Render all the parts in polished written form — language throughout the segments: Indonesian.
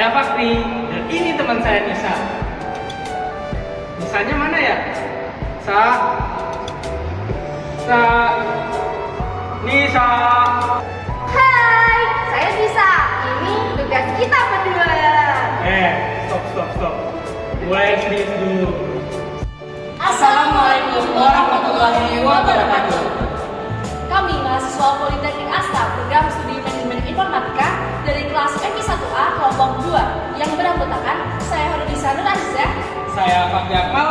Saya Fakri, dan ini teman saya Nisa. Nisanya mana ya? Nisa. Hai, saya Nisa. Ini tugas kita berdua. Stop. Mulai serius dulu. Assalamualaikum warahmatullahi wabarakatuh. Kami mahasiswa Politeknik Asta program studi manajemen informatika dari kelas MI1A kelompok 2 yang beranggotakan saya Horodisa Nur Azizah. Saya Fakri Akmal.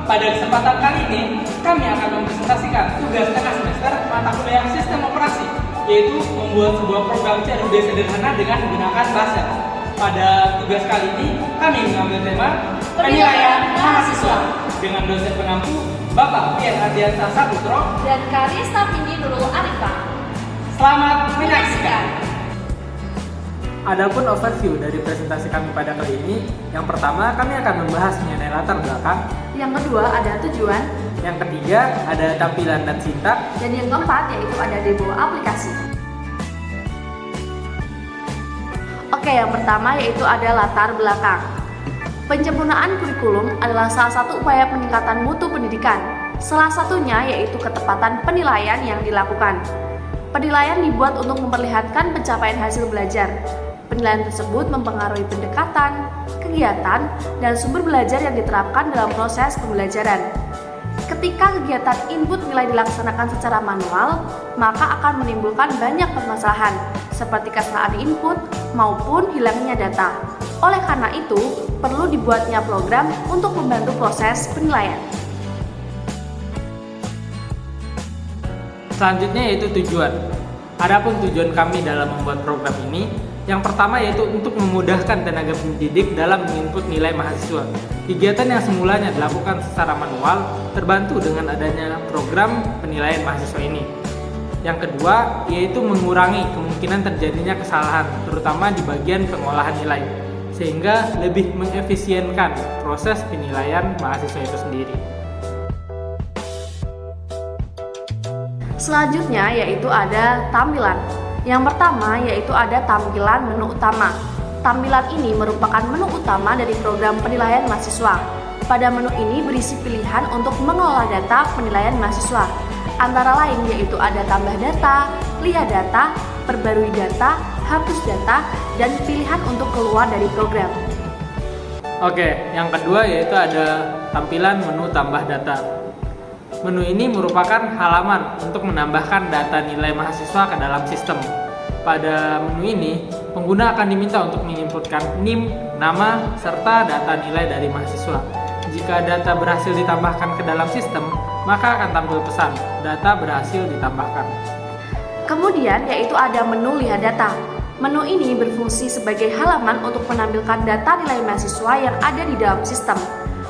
Pada kesempatan kali ini, kami akan mempresentasikan tugas tengah semester mata kuliah sistem operasi, yaitu membuat sebuah program CRUD sederhana dengan menggunakan bahasa. Pada tugas kali ini, kami mengambil tema penilaian mahasiswa dengan dosen pengampu Bapak Pian Ardiansa Saputro Dan Karista Pindi Nurul Arifah. Selamat menyaksikan. Adapun overview dari presentasi kami pada kali ini, yang pertama kami akan membahas mengenai latar belakang, Yang kedua ada tujuan, yang ketiga ada tampilan dan sintak, dan yang keempat yaitu ada demo aplikasi. Oke, yang pertama yaitu ada latar belakang. Penyempurnaan kurikulum adalah salah satu upaya peningkatan mutu pendidikan. Salah satunya yaitu ketepatan penilaian yang dilakukan. Penilaian dibuat untuk memperlihatkan pencapaian hasil belajar. Penilaian tersebut mempengaruhi pendekatan, kegiatan, dan sumber belajar yang diterapkan dalam proses pembelajaran. Ketika kegiatan input nilai dilaksanakan secara manual, maka akan menimbulkan banyak permasalahan, seperti kesalahan input maupun hilangnya data. Oleh karena itu, perlu dibuatnya program untuk membantu proses penilaian. selanjutnya yaitu tujuan. Adapun tujuan kami dalam membuat program ini, yang pertama yaitu untuk memudahkan tenaga pendidik dalam menginput nilai mahasiswa. Kegiatan yang semulanya dilakukan secara manual terbantu dengan adanya program penilaian mahasiswa ini. Yang kedua yaitu mengurangi kemungkinan terjadinya kesalahan, terutama di bagian pengolahan nilai, sehingga lebih mengefisienkan proses penilaian mahasiswa itu sendiri. Selanjutnya yaitu ada tampilan. Yang pertama yaitu ada tampilan menu utama. Tampilan ini merupakan menu utama dari program penilaian mahasiswa. Pada menu ini berisi pilihan untuk mengelola data penilaian mahasiswa. Antara lain yaitu ada tambah data, lihat data, perbarui data, hapus data, dan pilihan untuk keluar dari program. Oke, yang kedua yaitu ada tampilan menu tambah data. Menu ini merupakan halaman untuk menambahkan data nilai mahasiswa ke dalam sistem. Pada menu ini, pengguna akan diminta untuk menginputkan NIM, nama, serta data nilai dari mahasiswa. Jika data berhasil ditambahkan ke dalam sistem, maka akan tampil pesan, data berhasil ditambahkan. Kemudian yaitu ada menu lihat data. Menu ini berfungsi sebagai halaman untuk menampilkan data nilai mahasiswa yang ada di dalam sistem.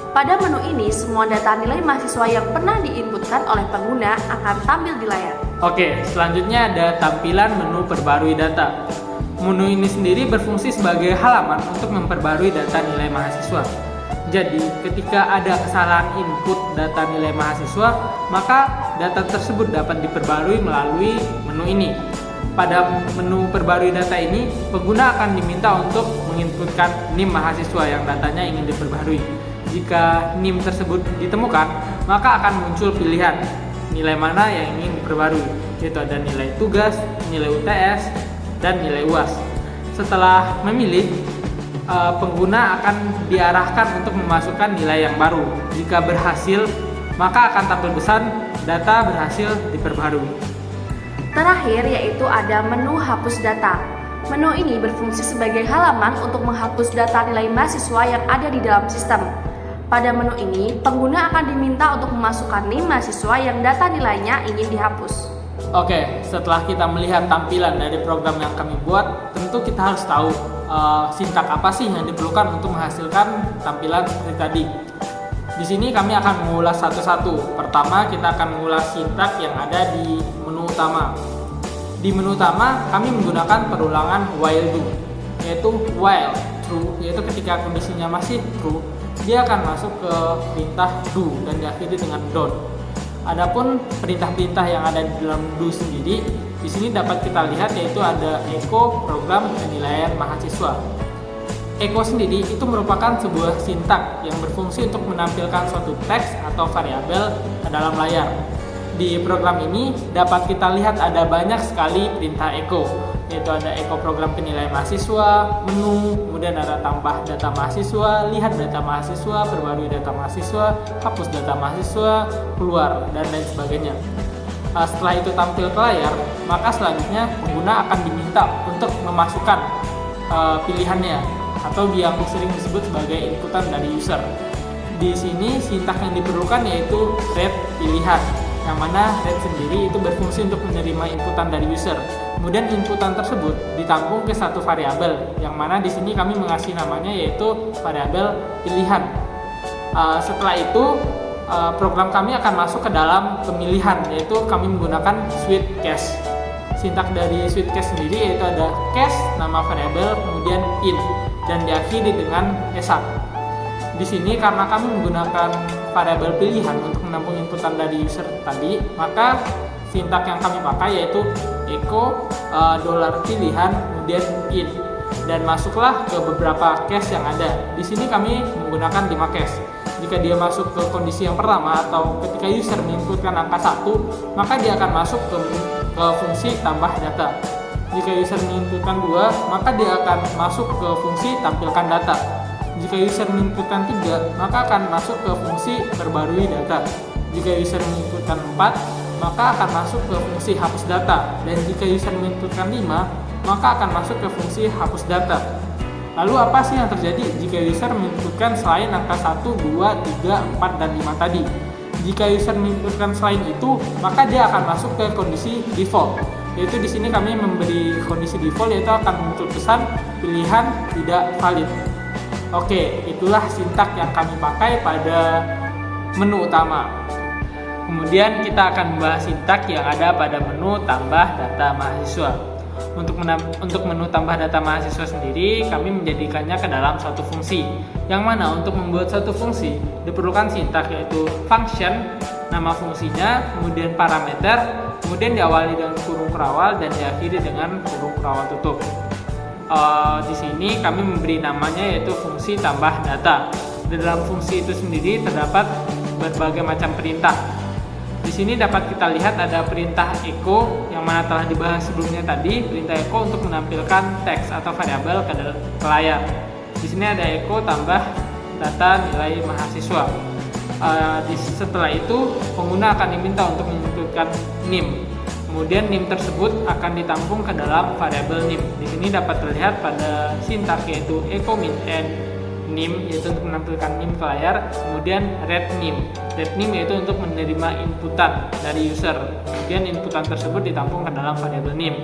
Pada menu ini, semua data nilai mahasiswa yang pernah diinputkan oleh pengguna akan tampil di layar. Oke, selanjutnya ada tampilan menu perbarui data. Menu ini sendiri berfungsi sebagai halaman untuk memperbarui data nilai mahasiswa. Jadi, ketika ada kesalahan input data nilai mahasiswa, maka data tersebut dapat diperbarui melalui menu ini. Pada menu perbarui data ini, pengguna akan diminta untuk menginputkan NIM mahasiswa yang datanya ingin diperbarui. Jika NIM tersebut ditemukan, maka akan muncul pilihan nilai mana yang ingin diperbarui, yaitu ada nilai tugas, nilai UTS, dan nilai UAS. Setelah memilih, pengguna akan diarahkan untuk memasukkan nilai yang baru. Jika berhasil, maka akan tampil pesan data berhasil diperbarui. Terakhir yaitu ada menu hapus data. Menu ini berfungsi sebagai halaman untuk menghapus data nilai mahasiswa yang ada di dalam sistem. Pada menu ini, pengguna akan diminta untuk memasukkan NIM mahasiswa yang data nilainya ingin dihapus. Oke, setelah kita melihat tampilan dari program yang kami buat, tentu kita harus tahu sintak apa sih yang diperlukan untuk menghasilkan tampilan seperti tadi. Di sini kami akan mengulas satu-satu. Pertama, kita akan mengulas sintak yang ada di menu utama. Di menu utama, kami menggunakan perulangan while do, yaitu while true, yaitu ketika kondisinya masih true, dia akan masuk ke perintah do dan diakhiri dengan don't. Adapun perintah-perintah yang ada di dalam do sendiri, di sini dapat kita lihat yaitu ada echo program penilaian mahasiswa. echo sendiri itu merupakan sebuah sintak yang berfungsi untuk menampilkan suatu teks atau variabel ke dalam layar. Di program ini dapat kita lihat ada banyak sekali perintah echo, yaitu ada echo program penilaian mahasiswa, menu, kemudian ada tambah data mahasiswa, lihat data mahasiswa, perbarui data mahasiswa, hapus data mahasiswa, keluar, dan lain sebagainya. Setelah itu tampil ke layar, maka selanjutnya pengguna akan diminta untuk memasukkan pilihannya atau yang sering disebut sebagai inputan dari user. Di sini sintak yang diperlukan yaitu read pilihan, yang mana read sendiri itu berfungsi untuk menerima inputan dari user. Kemudian inputan tersebut ditampung ke satu variabel, yang mana di sini kami mengasih namanya yaitu variabel pilihan. Setelah itu program kami akan masuk ke dalam pemilihan, yaitu kami menggunakan switch case. Sintak dari switch case sendiri yaitu ada case, nama variabel, kemudian int, dan diakhiri dengan esak. Di sini karena kami menggunakan variabel pilihan untuk menampung inputan dari user tadi, maka sintak yang kami pakai yaitu echo $pilihan kemudian int, dan masuklah ke beberapa case yang ada. Di sini kami menggunakan 5 case. Jika dia masuk ke kondisi yang pertama atau ketika user menginputkan angka 1, maka dia akan masuk ke fungsi tambah data. Jika user menginputkan 2, maka dia akan masuk ke fungsi tampilkan data. Jika user menginputkan 3, maka akan masuk ke fungsi perbarui data. Jika user menginputkan 4, maka akan masuk ke fungsi hapus data. Dan jika user menginputkan 5, maka akan masuk ke fungsi hapus data. Lalu apa sih yang terjadi jika user menginputkan selain angka 1, 2, 3, 4, dan 5 tadi? Jika user menginputkan selain itu, maka dia akan masuk ke kondisi default. Yaitu di sini kami memberi kondisi default, yaitu akan muncul pesan pilihan tidak valid. Oke, itulah sintak yang kami pakai pada menu utama. Kemudian kita akan membahas sintak yang ada pada menu tambah data mahasiswa. Untuk menu tambah data mahasiswa sendiri, kami menjadikannya ke dalam suatu fungsi. Yang mana untuk membuat suatu fungsi diperlukan sintak yaitu function, nama fungsinya, kemudian parameter, kemudian diawali dengan kurung kerawal dan diakhiri dengan kurung kerawal tutup. Di sini kami memberi namanya yaitu fungsi tambah data. Di dalam fungsi itu sendiri terdapat berbagai macam perintah. Di sini dapat kita lihat ada perintah echo yang mana telah dibahas sebelumnya tadi. Perintah echo untuk menampilkan teks atau variabel ke layar. Di sini ada echo tambah data nilai mahasiswa. Setelah itu pengguna akan diminta untuk menentukan NIM. Kemudian NIM tersebut akan ditampung ke dalam variabel NIM. Di sini dapat terlihat pada sintak yaitu echo min n NIM yaitu untuk menampilkan NIM ke layar. Kemudian read NIM yaitu untuk menerima inputan dari user. Kemudian inputan tersebut ditampung ke dalam variabel NIM.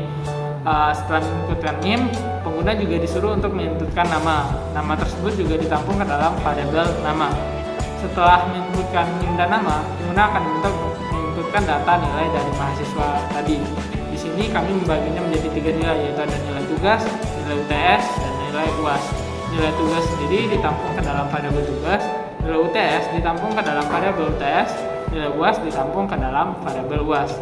Setelah menginputkan NIM, pengguna juga disuruh untuk menginputkan nama. Nama tersebut juga ditampung ke dalam variabel nama. Setelah menginputkan NIM dan nama, pengguna akan diminta menginputkan data nilai dari mahasiswa tadi. Di sini kami membaginya menjadi 3 nilai, yaitu ada nilai tugas, nilai UTS, dan nilai UAS. Nilai tugas sendiri ditampung ke dalam variabel tugas, nilai UTS ditampung ke dalam variabel UTS, nilai UAS ditampung ke dalam variabel UAS.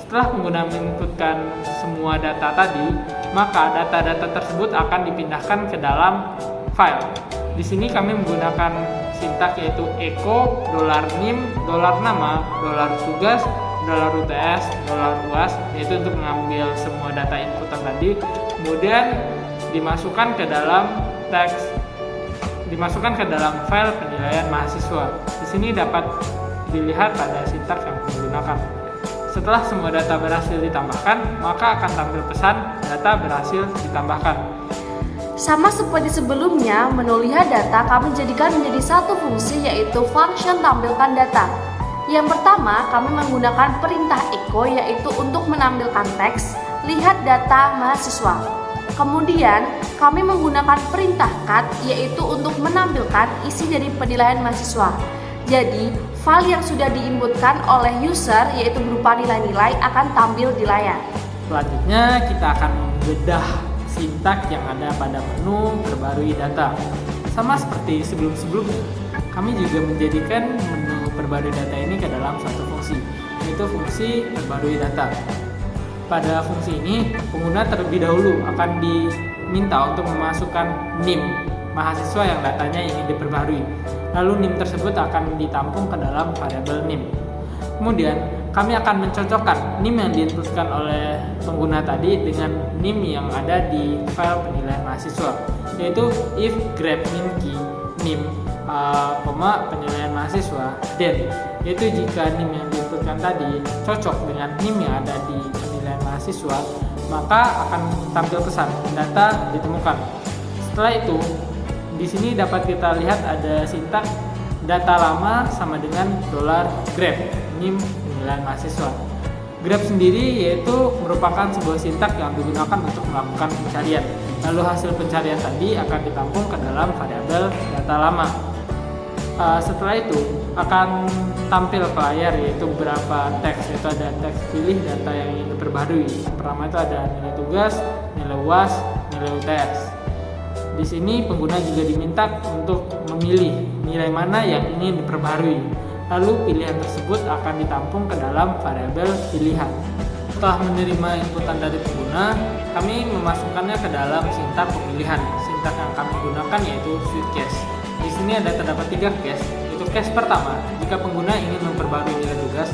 Setelah pengguna menginputkan semua data tadi, maka data-data tersebut akan dipindahkan ke dalam file. Di sini kami menggunakan sintak yaitu echo $NIM, $nama, $tugas, $UTS, $UAS, yaitu untuk mengambil semua data inputan tadi, kemudian dimasukkan ke dalam file penilaian mahasiswa. Di sini dapat dilihat pada sintak yang digunakan. Setelah semua data berhasil ditambahkan, maka akan tampil pesan data berhasil ditambahkan. Sama seperti sebelumnya, menu lihat data kami jadikan menjadi satu fungsi yaitu function tampilkan data. Yang pertama, kami menggunakan perintah echo yaitu untuk menampilkan teks lihat data mahasiswa. Kemudian, kami menggunakan perintah cut yaitu untuk menampilkan isi dari penilaian mahasiswa. Jadi, file yang sudah diinputkan oleh user yaitu berupa nilai-nilai akan tampil di layar. Selanjutnya kita akan membedah sintak yang ada pada menu perbarui data. Sama seperti sebelum-sebelumnya, kami juga menjadikan menu perbarui data ini ke dalam satu fungsi, yaitu fungsi perbarui data. Pada fungsi ini, pengguna terlebih dahulu akan diminta untuk memasukkan NIM mahasiswa yang datanya ingin diperbarui. Lalu NIM tersebut akan ditampung ke dalam variabel NIM. Kemudian kami akan mencocokkan NIM yang diinputkan oleh pengguna tadi dengan NIM yang ada di file penilaian mahasiswa, yaitu if grab min key NIM, penilaian mahasiswa, then, yaitu jika NIM yang diinputkan tadi cocok dengan NIM yang ada di penilaian mahasiswa, maka akan tampil pesan data ditemukan. Setelah itu, di sini dapat kita lihat ada sintak data lama sama dengan $grab NIM penilaian mahasiswa. Grab sendiri yaitu merupakan sebuah sintak yang digunakan untuk melakukan pencarian. Lalu hasil pencarian tadi akan ditampung ke dalam variabel data lama. Setelah itu akan tampil ke layar yaitu beberapa teks, yaitu ada teks pilih data yang ingin diperbarui. Pertama itu ada nilai tugas, nilai UAS, nilai UTS. Di sini pengguna juga diminta untuk memilih nilai mana yang ingin diperbarui. Lalu pilihan tersebut akan ditampung ke dalam variabel pilihan. Setelah menerima inputan dari pengguna, kami memasukkannya ke dalam sintak pemilihan. Sintak yang kami gunakan yaitu switch case. Di sini ada terdapat 3 case, yaitu case pertama jika pengguna ingin memperbarui nilai tugas,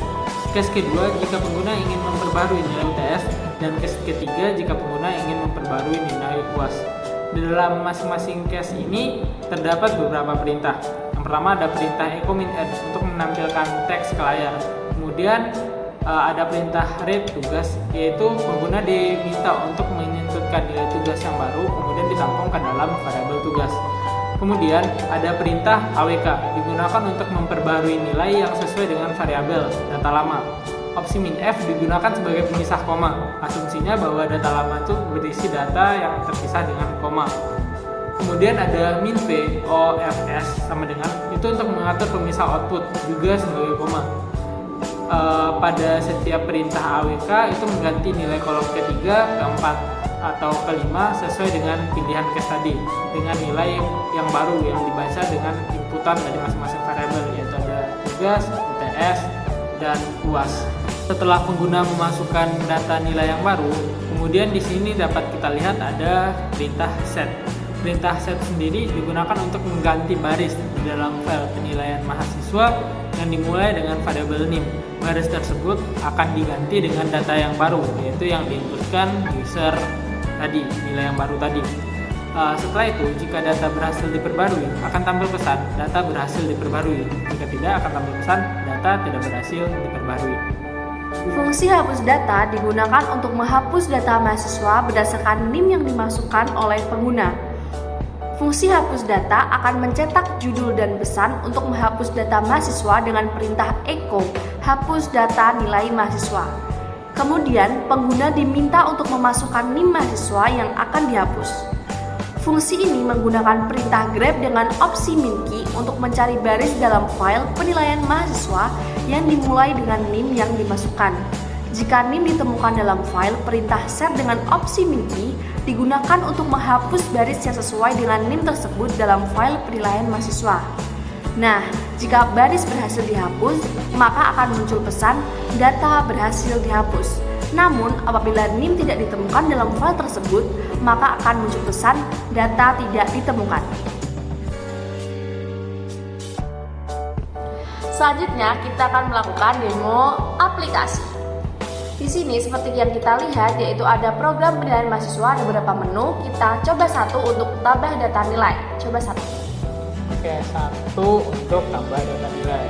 case kedua jika pengguna ingin memperbarui nilai UTS, dan case ketiga jika pengguna ingin memperbarui nilai UAS. Di dalam masing-masing case ini terdapat beberapa perintah. Yang pertama ada perintah echo min add untuk menampilkan teks ke layar. Kemudian ada perintah read tugas, yaitu pengguna diminta untuk menginputkan nilai tugas yang baru kemudian ditampung ke dalam variabel tugas. Kemudian ada perintah AWK digunakan untuk memperbarui nilai yang sesuai dengan variabel data lama. Opsi minf digunakan sebagai pemisah koma. Asumsinya bahwa data lama itu berisi data yang terpisah dengan koma. Kemudian ada minv ofs sama dengan itu untuk mengatur pemisah output juga sebagai koma. Pada setiap perintah AWK itu mengganti nilai kolom ketiga, keempat, atau kelima sesuai dengan pilihan case tadi dengan nilai yang baru yang dibaca dengan inputan dari masing-masing variabel, yaitu ada tugas, UTS, dan UAS. Setelah pengguna memasukkan data nilai yang baru, kemudian di sini dapat kita lihat ada perintah set. Perintah set sendiri digunakan untuk mengganti baris di dalam file penilaian mahasiswa yang dimulai dengan variabel NIM. Baris tersebut akan diganti dengan data yang baru, yaitu yang diinputkan user tadi, nilai yang baru tadi. Setelah itu, jika data berhasil diperbarui, akan tampil pesan data berhasil diperbarui. Jika tidak, akan tampil pesan data tidak berhasil diperbarui. Fungsi hapus data digunakan untuk menghapus data mahasiswa berdasarkan NIM yang dimasukkan oleh pengguna. Fungsi hapus data akan mencetak judul dan pesan untuk menghapus data mahasiswa dengan perintah echo hapus data nilai mahasiswa. Kemudian, pengguna diminta untuk memasukkan NIM mahasiswa yang akan dihapus. Fungsi ini menggunakan perintah grab dengan opsi min key untuk mencari baris dalam file penilaian mahasiswa yang dimulai dengan NIM yang dimasukkan. Jika NIM ditemukan dalam file, perintah set dengan opsi min key digunakan untuk menghapus baris yang sesuai dengan NIM tersebut dalam file penilaian mahasiswa. Nah, jika baris berhasil dihapus, maka akan muncul pesan data berhasil dihapus. Namun, apabila NIM tidak ditemukan dalam file tersebut, maka akan muncul pesan data tidak ditemukan. Selanjutnya, kita akan melakukan demo aplikasi. Di sini seperti yang kita lihat, yaitu ada program penilaian mahasiswa, ada beberapa menu. Kita coba satu untuk tambah data nilai. Coba satu. Oke, satu untuk tambah data nilai.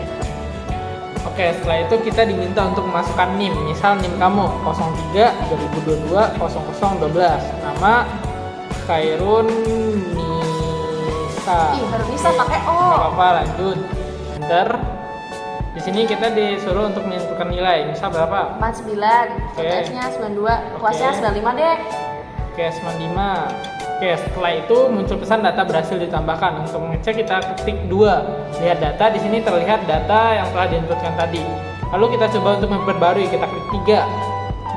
Oke, setelah itu kita diminta untuk memasukkan NIM. Misal NIM kamu 03 2022 0012. Nama Khairun Nisa. Baru bisa pakai O. Gak apa-apa, lanjut. Enter. Di sini kita disuruh untuk menentukan nilai. Misal berapa? 49. Oke. UTS-nya 92. Kuasnya 95 deh. Oke, 95. Oke, setelah itu muncul pesan data berhasil ditambahkan. Untuk mengecek kita ketik 2. Lihat data, di sini terlihat data yang telah diinputkan tadi. Lalu kita coba untuk memperbarui, kita klik 3.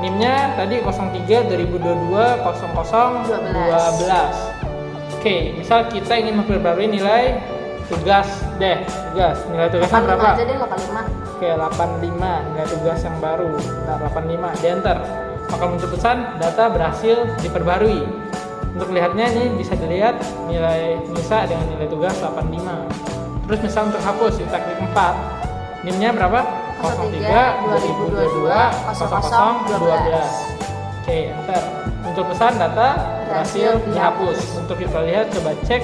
NIM-nya tadi 03 2022 0012. Oke, misal kita ingin memperbarui nilai tugas deh. Nilai tugasnya 85 berapa? aja deh, 85. Oke, 85. Nilai tugas yang baru. Bentar, 85. Di enter. Maka muncul pesan data berhasil diperbarui. Untuk lihatnya ini bisa dilihat nilai Nisa dengan nilai tugas 85. Terus misal untuk hapus kita klik 4. NIM-nya berapa? 03 2022 0012. Oke, enter. Untuk pesan data berhasil dihapus. Untuk kita lihat, coba cek.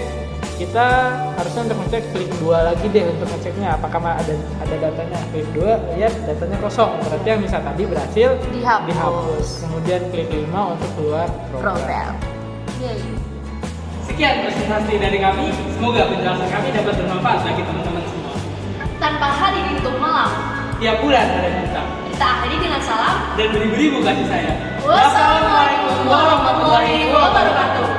Kita harusnya untuk ngecek klik 2 lagi deh untuk ngeceknya apakah ada datanya. Klik 2, lihat datanya kosong. Berarti yang misal tadi berhasil dihapus. Kemudian klik 5 untuk keluar program. Yeay. Sekian presentasi dari kami. Semoga penjelasan kami dapat bermanfaat bagi teman-teman semua. Tanpa hari ditutup malam, Tiap bulan ada kita kita akhiri dengan salam. dan beri-beribu kasih sayang. Wassalamualaikum warahmatullahi wabarakatuh.